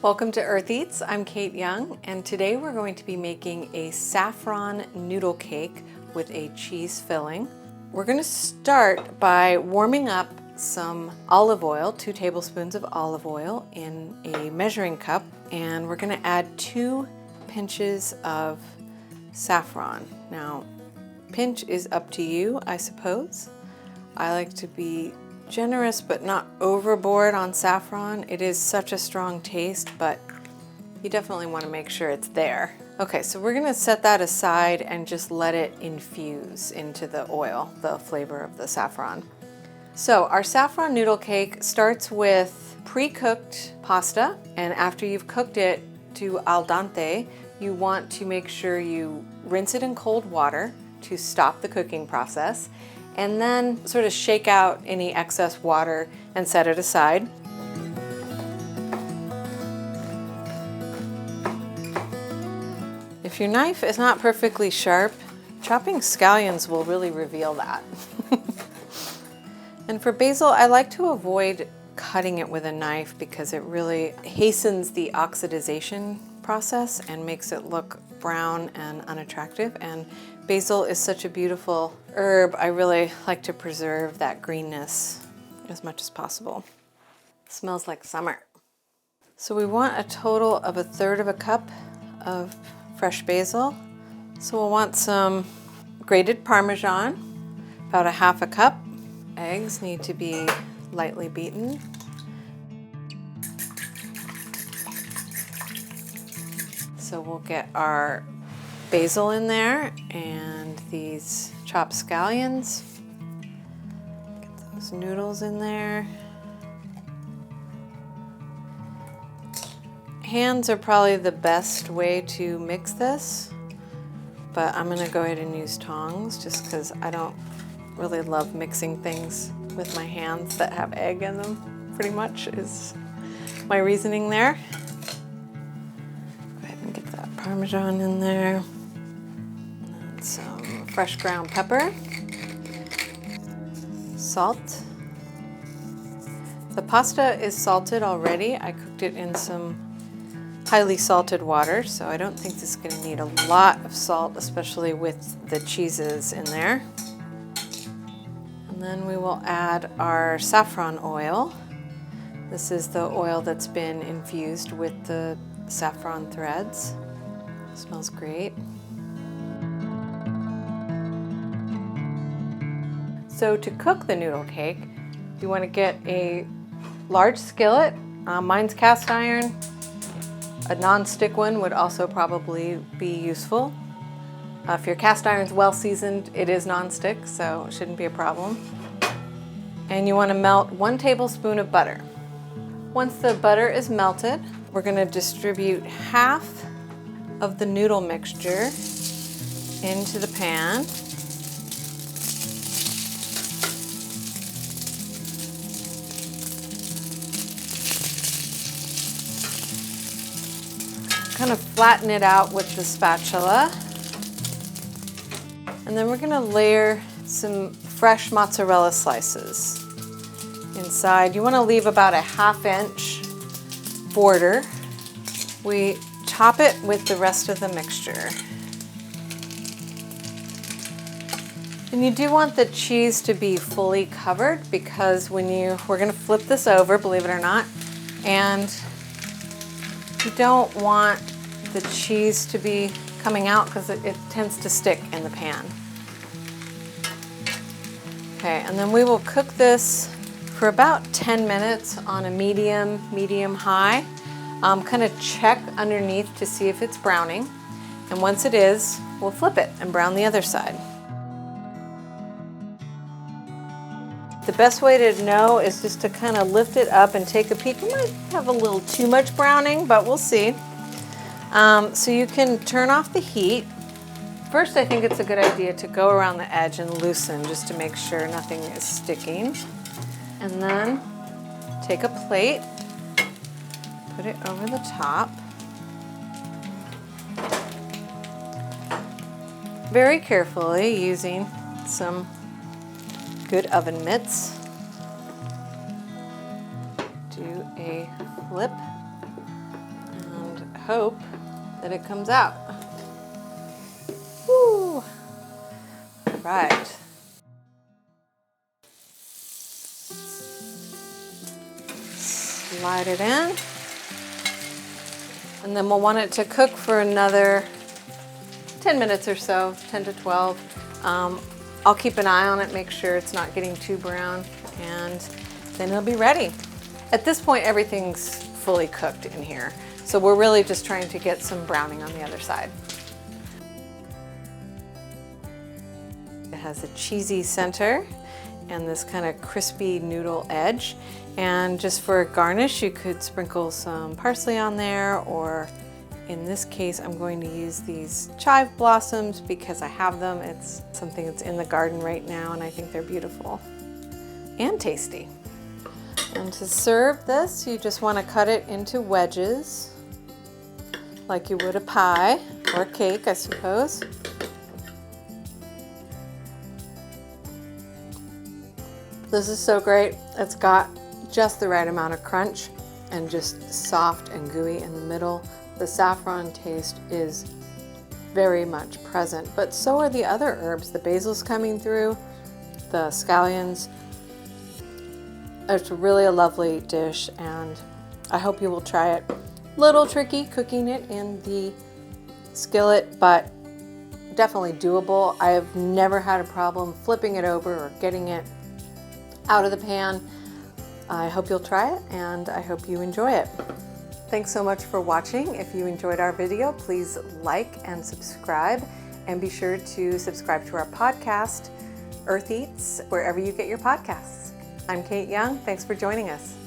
Welcome to Earth Eats. I'm Kate Young, and today we're going to be making a saffron noodle cake with a cheese filling. We're going to start by warming up some olive oil, 2 tablespoons of olive oil in a measuring cup, and we're going to add 2 pinches of saffron. Now, pinch is up to you, I suppose. I like to be generous but not overboard on saffron. It is such a strong taste, but you definitely want to make sure it's there. Okay, so we're gonna set that aside and just let it infuse into the oil, the flavor of the saffron. So our saffron noodle cake starts with pre-cooked pasta, and after you've cooked it to al dente, you want to make sure you rinse it in cold water to stop the cooking process, and then sort of shake out any excess water and set it aside. If your knife is not perfectly sharp, chopping scallions will really reveal that. And for basil, I like to avoid cutting it with a knife because it really hastens the oxidization process and makes it look brown and unattractive. And basil is such a beautiful herb. I really like to preserve that greenness as much as possible. It smells like summer. So we want a total of 1/3 cup of fresh basil. So we'll want some grated Parmesan, about 1/2 cup. Eggs need to be lightly beaten. So we'll get our basil in there and these chopped scallions. Get those noodles in there. Hands are probably the best way to mix this, but I'm gonna go ahead and use tongs just because I don't really love mixing things with my hands that have egg in them, pretty much is my reasoning there. Go ahead and get that Parmesan in there. And some fresh ground pepper. Salt. The pasta is salted already. I cooked it in some highly salted water, so I don't think this is going to need a lot of salt, especially with the cheeses in there. And then we will add our saffron oil. This is the oil that's been infused with the saffron threads. Smells great. So to cook the noodle cake, you want to get a large skillet. Mine's cast iron. A non-stick one would also probably be useful. If your cast iron's well seasoned, it is non-stick, so it shouldn't be a problem. And you want to melt 1 tablespoon of butter. Once the butter is melted, we're going to distribute half of the noodle mixture into the pan. Kind of flatten it out with the spatula. And then we're going to layer some fresh mozzarella slices inside. You want to leave about a 1/2 inch border. We top it with the rest of the mixture. And you do want the cheese to be fully covered because we're going to flip this over, believe it or not, and you don't want the cheese to be coming out because it tends to stick in the pan. Okay, and then we will cook this for about 10 minutes on a medium high. Kind of check underneath to see if it's browning. And once it is, we'll flip it and brown the other side. The best way to know is just to kind of lift it up and take a peek. You might have a little too much browning, but we'll see. So you can turn off the heat. First, I think it's a good idea to go around the edge and loosen just to make sure nothing is sticking. And then take a plate, put it over the top. Very carefully using some good oven mitts. Do a flip hope that it comes out. Woo! All right. Slide it in. And then we'll want it to cook for another 10 minutes or so, 10 to 12. I'll keep an eye on it, make sure it's not getting too brown, and then it'll be ready. At this point, everything's fully cooked in here. So we're really just trying to get some browning on the other side. It has a cheesy center and this kind of crispy noodle edge. And just for a garnish, you could sprinkle some parsley on there, or in this case, I'm going to use these chive blossoms because I have them. It's something that's in the garden right now, and I think they're beautiful and tasty. And to serve this, you just want to cut it into wedges, like you would a pie or a cake, I suppose. This is so great. It's got just the right amount of crunch and just soft and gooey in the middle. The saffron taste is very much present, but so are the other herbs. The basil's coming through, the scallions. It's really a lovely dish, and I hope you will try it. Little tricky cooking it in the skillet, but definitely doable. I have never had a problem flipping it over or getting it out of the pan. I hope you'll try it, and I hope you enjoy it. Thanks so much for watching. If you enjoyed our video, please like and subscribe, and be sure to subscribe to our podcast, Earth Eats, wherever you get your podcasts. I'm Kate Young. Thanks for joining us.